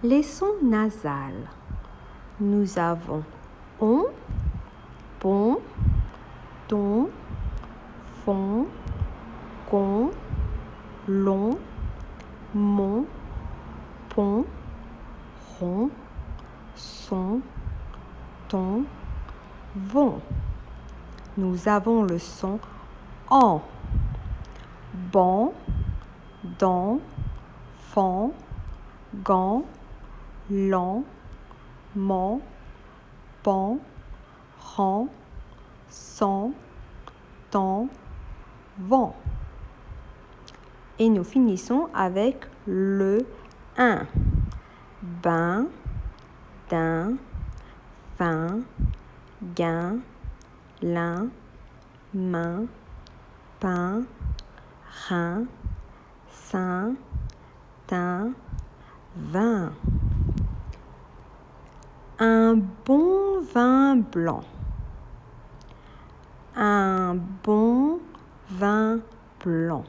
Les sons nasales. Nous avons on, pon, ton, fon, con, long, mon, pon, rond, son, ton, vont. Nous avons le son en, ban, dans, fan, gant, lan, man, pan, ran, san, tan, vent. Et nous finissons avec le un. Ben, din, fin, gain, lin, main, pain, rein, sein, tin, vin. Un bon vin blanc. Un bon vin blanc.